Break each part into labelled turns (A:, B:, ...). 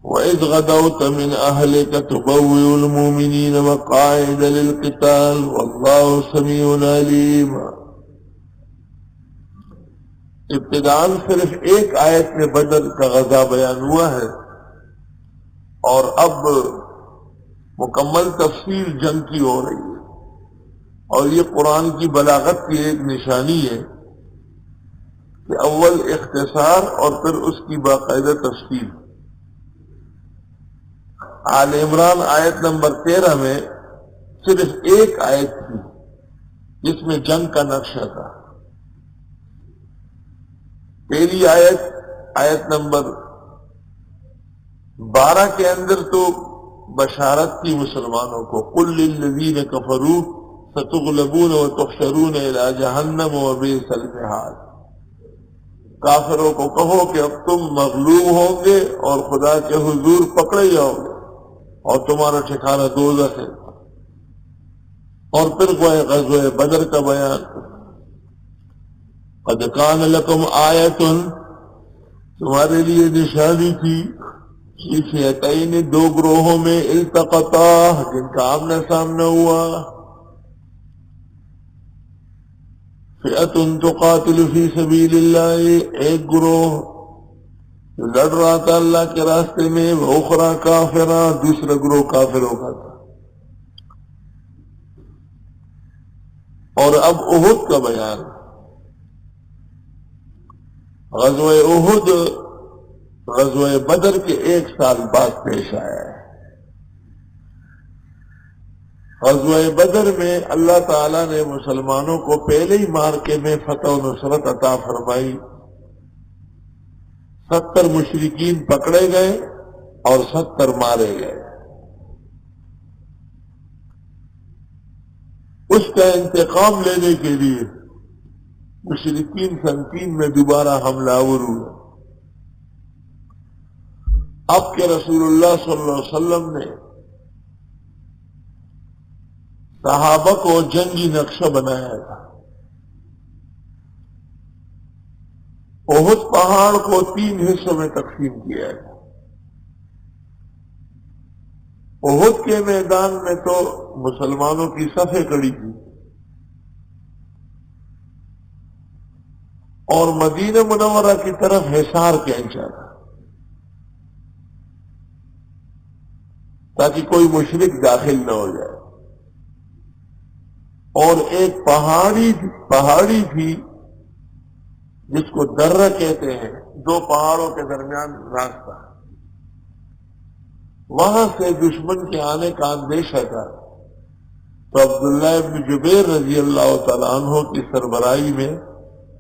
A: وَإِذْ غَدَوْتَ مِنْ أَهْلِكَ تُبَوِّئُ الْمُؤْمِنِينَ مَقَاعِدَ لِلْقِتَالِ وَاللَّهُ سَمِيعٌ عَلِيمٌ۔ ابتداءً صرف ایک آیت میں بدر کا غزا بیان ہوا ہے، اور اب مکمل تفصیل جنگ کی ہو رہی ہے، اور یہ قرآن کی بلاغت کی ایک نشانی ہے کہ اول اختصار اور پھر اس کی باقاعدہ تفصیل۔ آل عمران آیت نمبر 13 میں صرف ایک آیت تھی جس میں جنگ کا نقشہ تھا۔ پہلی آیت نمبر 12 کے اندر تو بشارت کی مسلمانوں کو، قُلْ لِلَّذِينَ كَفَرُوا سَتُغْلَبُونَ وَتُحْشَرُونَ إِلَىٰ جَهَنَّمَ وَبِئْسَ الْمِہَادُ، کافروں کو کہو کہ اب تم مغلوب ہوں گے اور خدا کے حضور پکڑے جاؤ گے اور تمہارا ٹھکانہ دوزخ ہے۔ اور پھر غزوہ بدر کا بیان، قَدْ كَانَ لَكُمْ آیَةٌ، تمہارے لیے نشانی تھی، فِي فِئَتَيْنِ، دو گروہوں میں، التقطا، جن کا آمنا سامنا ہوا، فِئَةٌ تُقَاتِلُ فِي سَبِيلِ اللَّهِ، ایک گروہ جو لڑ رہا تھا اللہ کے راستے میں، وَأُخْرَىٰ كَافِرَةٌ، دوسرا گروہ کافروں کا تھا۔ اور اب احد کا بیان، غزوہ احد غزوہ بدر کے 1 سال بعد پیش آیا ہے۔ غزوہ بدر میں اللہ تعالیٰ نے مسلمانوں کو پہلے ہی مارکے میں فتح و نصرت عطا فرمائی، 70 مشرکین پکڑے گئے اور 70 مارے گئے۔ اس کا انتقام لینے کے لیے مشرکین سن 3 میں دوبارہ حملہ آور ہوئے۔ اب کے رسول اللہ صلی اللہ علیہ وسلم نے صحابہ کو جنگی نقشہ بنایا تھا۔ احد پہاڑ کو 3 حصوں میں تقسیم کیا ہے۔ احد کے میدان میں تو مسلمانوں کی صفیں کڑی تھی، اور مدینہ منورہ کی طرف حصار کھینچا تھا تاکہ کوئی مشرک داخل نہ ہو جائے، اور ایک پہاڑی تھی جس کو درہ کہتے ہیں، 2 پہاڑوں کے درمیان راستہ، وہاں سے دشمن کے آنے کا اندیشہ تھا، تو عبداللہ ابن جبیر رضی اللہ تعالیٰ عنہ کی سربراہی میں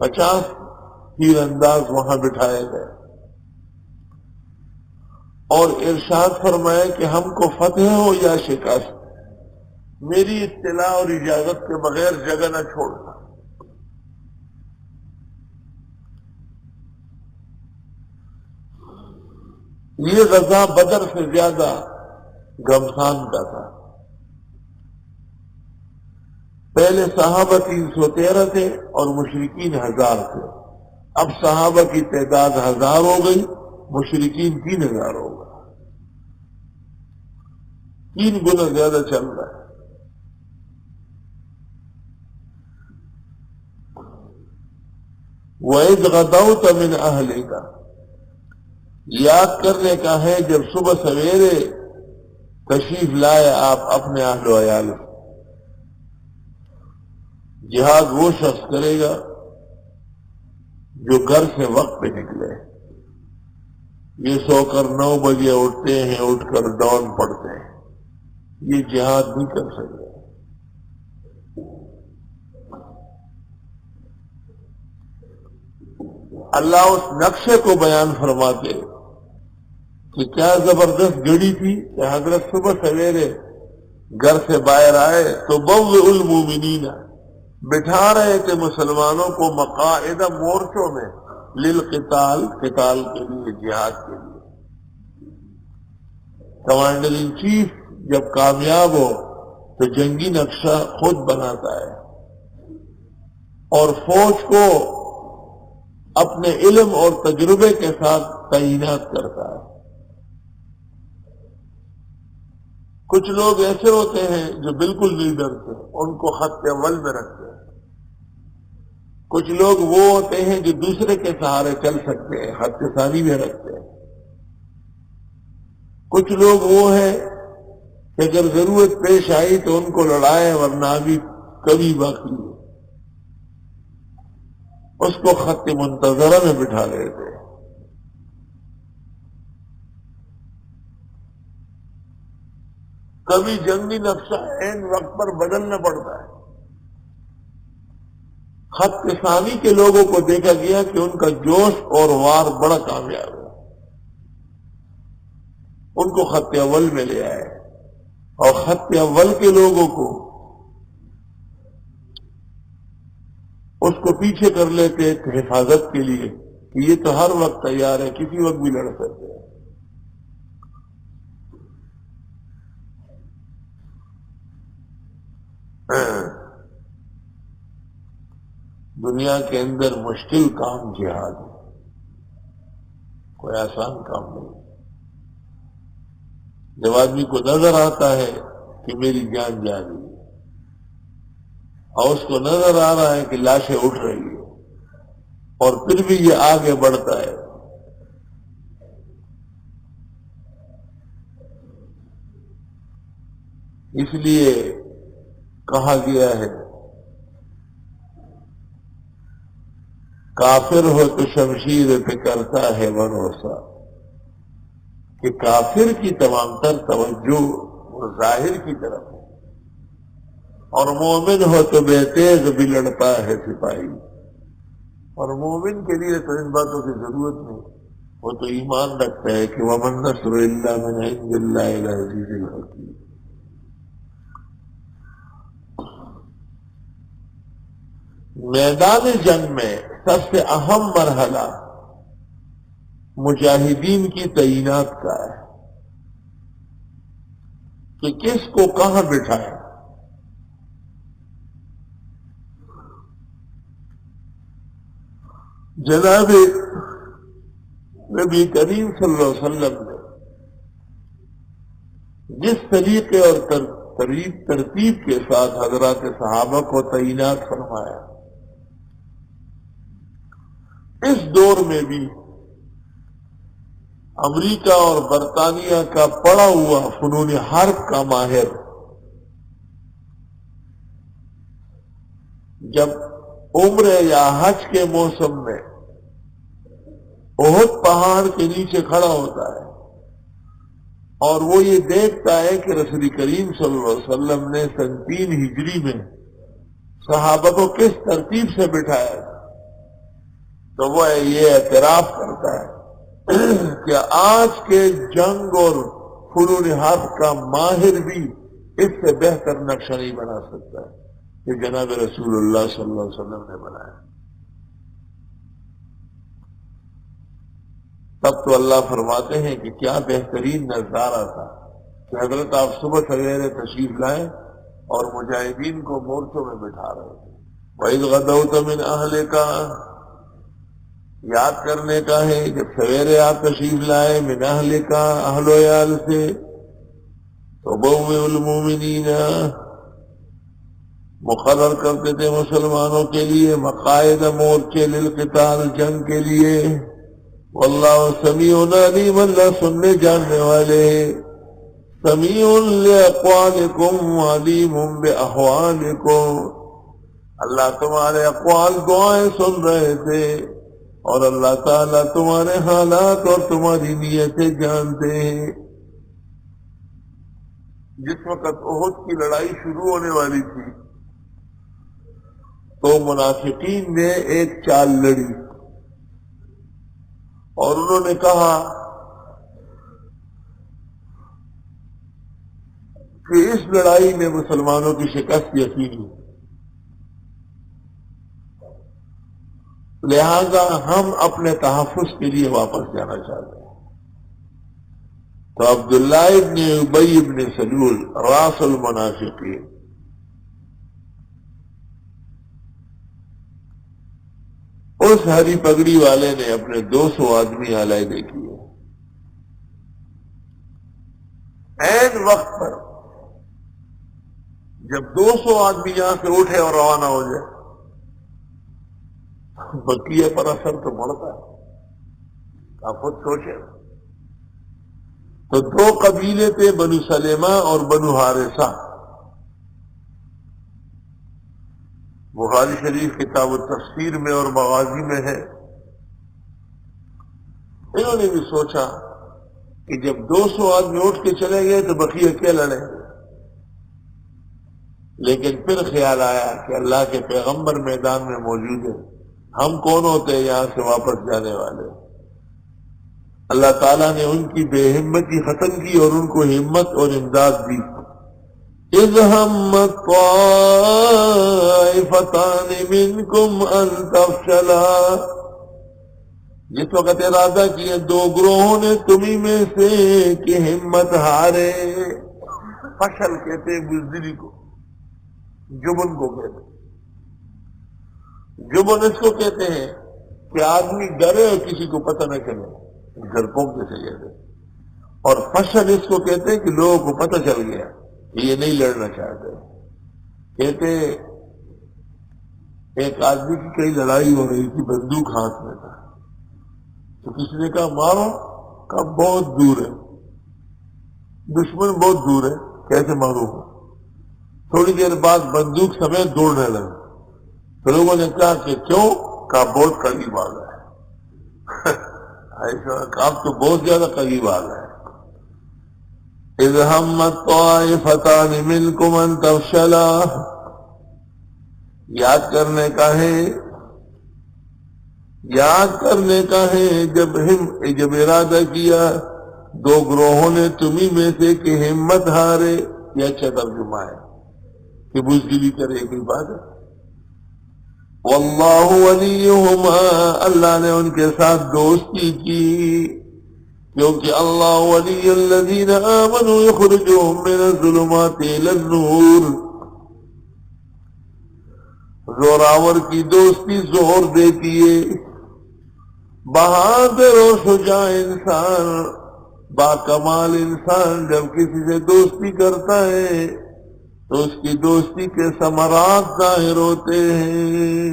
A: 50 تیر انداز وہاں بٹھائے گئے، اور ارشاد فرمایا کہ ہم کو فتح ہو یا شکست، میری اطلاع اور اجازت کے بغیر جگہ نہ چھوڑنا۔ یہ غزا بدر سے زیادہ گھمسان کا تھا۔ پہلے صحابہ 313 تھے اور مشرکین 1000 تھے، اب صحابہ کی تعداد 1000 ہو گئی، مشرکین 3000 ہو گئے، 3 گنا زیادہ چل رہا ہے۔ وَإِذْ غَدَوْتَ مِنْ أَهْلِكَ، یاد کرنے کا ہے جب صبح سویرے تشریف لائے آپ اپنے اہل و عیال سے۔ جہاد وہ شخص کرے گا جو گھر سے وقت پہ نکلے۔ یہ سو کر 9 بجے اٹھتے ہیں، اٹھ کر ڈون پڑتے ہیں، یہ جہاد نہیں کر سکتے۔ اللہ اس نقشے کو بیان فرماتے کہ کیا زبردست گھڑی تھی کہ حضرت صبح سویرے گھر سے باہر آئے تو بوئ المومنین، بٹھا رہے تھے مسلمانوں کو مقاعد، مورچوں میں، للقتال، قتال کے لیے، جہاد کے لیے۔ کمانڈر ان چیف جب کامیاب ہو تو جنگی نقشہ خود بناتا ہے اور فوج کو اپنے علم اور تجربے کے ساتھ تعینات کرتا ہے۔ کچھ لوگ ایسے ہوتے ہیں جو بالکل نہیں ڈرتے، ان کو خط اول میں رکھتے ہیں۔ کچھ لوگ وہ ہوتے ہیں جو دوسرے کے سہارے چل سکتے ہیں، خط ثانی میں رکھتے ہیں۔ کچھ لوگ وہ ہیں کہ اگر ضرورت پیش آئی تو ان کو لڑائے، ورنہ بھی کبھی باقی ہے، اس کو خط منتظرہ میں بٹھا لیتے ہیں۔ کبھی جنگی نقشہ عین وقت پر بدلنا پڑتا ہے۔ خط ثانی کے لوگوں کو دیکھا گیا کہ ان کا جوش اور وار بڑا کامیاب ہے، ان کو خط اول میں لے آئے، اور خط اول کے لوگوں کو اس کو پیچھے کر لیتے تھے حفاظت کے لیے کہ یہ تو ہر وقت تیار ہے، کسی وقت بھی لڑ سکتے ہیں۔ دنیا کے اندر مشکل کام جہاد ہے، کوئی آسان کام نہیں۔ جب آدمی کو نظر آتا ہے کہ میری جان جا رہی ہے، اور اس کو نظر آ رہا ہے کہ لاشیں اٹھ رہی ہے، اور پھر بھی یہ آگے بڑھتا ہے، اس لیے کہا گیا ہے کافر ہو تو شمشیر پہ کرتا ہے بھروسہ، کہ کافر کی تمام تر توجہ وہ ظاہر کی طرف ہے، اور مومن ہو تو بے تیغ بھی لڑتا ہے سپاہی۔ اور مومن کے لیے تو ان باتوں کی ضرورت نہیں، وہ تو ایمان رکھتا ہے کہ وَمَن نَّصْرُ إِلَّا مِنْ عِندِ اللَّهِ الْعَزِيزِ الْحَكِيمِ۔ میدان جنگ میں سب سے اہم مرحلہ مجاہدین کی تعینات کا ہے کہ کس کو کہاں بٹھائیں۔ جناب نبی کریم صلی اللہ علیہ وسلم نے جس طریقے اور ترتیب کے ساتھ حضرات صحابہ کو تعینات فرمایا، اس دور میں بھی امریکہ اور برطانیہ کا پڑا ہوا فنون حرب کا ماہر جب عمرہ یا حج کے موسم میں احد پہاڑ کے نیچے کھڑا ہوتا ہے اور وہ یہ دیکھتا ہے کہ رسول کریم صلی اللہ علیہ وسلم نے 3 ہجری میں صحابہ کو کس ترتیب سے بٹھایا، تو وہ یہ اعتراف کرتا ہے کہ آج کے جنگ اور فنون حرب کا ماہر بھی اس سے بہتر نقشہ نہیں بنا سکتا کہ جناب رسول اللہ صلی اللہ علیہ وسلم نے بنایا۔ تب تو اللہ فرماتے ہیں کہ کیا بہترین نظارہ تھا کہ حضرت آپ صبح سویرے تشریف لائیں اور مجاہدین کو مورچوں میں بٹھا رہے تھے۔ وَإِذْ غَدَوْتَ مِنْ أَهْلِكَ، یاد کرنے کا ہے جب سویرے آپ تشریف لائے من اہلکا، اہل و عیال سے، تبوئ المومنین، مقرر کرتے تھے مسلمانوں کے لیے مقاعد مورچے للقتال، جنگ کے لیے۔ واللہ سمیع علیم، اللہ سننے جاننے والے، سمیع لاقوالکم علیم باحوالکم، اللہ تمہارے اقوال دعائیں سن رہے تھے، اور اللہ تعالیٰ تمہارے حالات اور تمہاری نیتیں جانتے ہیں۔ جس وقت احد کی لڑائی شروع ہونے والی تھی تو منافقین نے ایک چال لڑی اور انہوں نے کہا کہ اس لڑائی میں مسلمانوں کی شکست یقینی، لہذا ہم اپنے تحفظ کے لیے واپس جانا چاہتے ہیں۔ تو عبداللہ ابن ابی ابن سلول راس المنافقین، اس ہری پگڑی والے نے اپنے 200 آدمی علیحدہ کیے، عین وقت پر جب 200 آدمی یہاں سے اٹھے اور روانہ ہو جائے بقیہ پر اثر تو پڑتا ہے. آپ خود سوچیں. تو 2 قبیلے تھے، بنو سلیمہ اور بنو حارثہ. بخاری شریف کتاب التفسیر میں اور مغازی میں ہے. انہوں نے بھی سوچا کہ جب 200 آدمی اٹھ کے چلے گئے تو بقیہ کیا لڑیں گے، لیکن پھر خیال آیا کہ اللہ کے پیغمبر میدان میں موجود ہے، ہم کون ہوتے ہیں یہاں سے واپس جانے والے. اللہ تعالیٰ نے ان کی بے ہمتی ختم کی اور ان کو ہمت اور امداد دی. اذ همت طائفتان منکم ان تفشلا، جس وقت ارادہ کیا 2 گروہوں نے تمہیں میں سے کہ ہمت ہارے. فشل کہتے ہیں بزدلی کو، جبن کو کہتے ہیں. جبن اس کو کہتے ہیں کہ آدمی ڈرے اور کسی کو پتہ نہ چلے، ڈرپوک جیسے کہتے ہیں. اور فشل اس کو کہتے ہیں کہ لوگوں کو پتہ چل گیا یہ نہیں لڑنا چاہتے. کہتے ایک آدمی کی کئی لڑائی ہو رہی تھی، بندوق ہاتھ میں تھا، تو کسی نے کہا مارو، کہا بہت دور ہے، دشمن بہت دور ہے، کیسے ماروں گا. تھوڑی دیر بعد بندوق سمیت دوڑنے لگے. تو لوگوں نے کہا کہ کیوں؟ کہا بہت قریب آ گیا. ایسا آپ تو بہت زیادہ قریب آ گئے. اذ همت طائفتان منکم ان تفشلا، یاد کرنے کا ہے جب ارادہ کیا 2 گروہوں نے تمہیں میں سے کہ ہمت ہارے. یہ اچھا ترجمہ ہے کہ بزدلی کرے، کوئی بات ہے. واللہ ولیہما، اللہ نے ان کے ساتھ دوستی کی، کیونکہ اللہ ولی الذین آمنوا یخرجهم من الظلمات الی النور. زوراور کی دوستی زور دیتی ہے. بہادر و شجاع انسان، باکمال انسان جب کسی سے دوستی کرتا ہے تو اس کی دوستی کے ثمرات ظاہر ہوتے ہیں.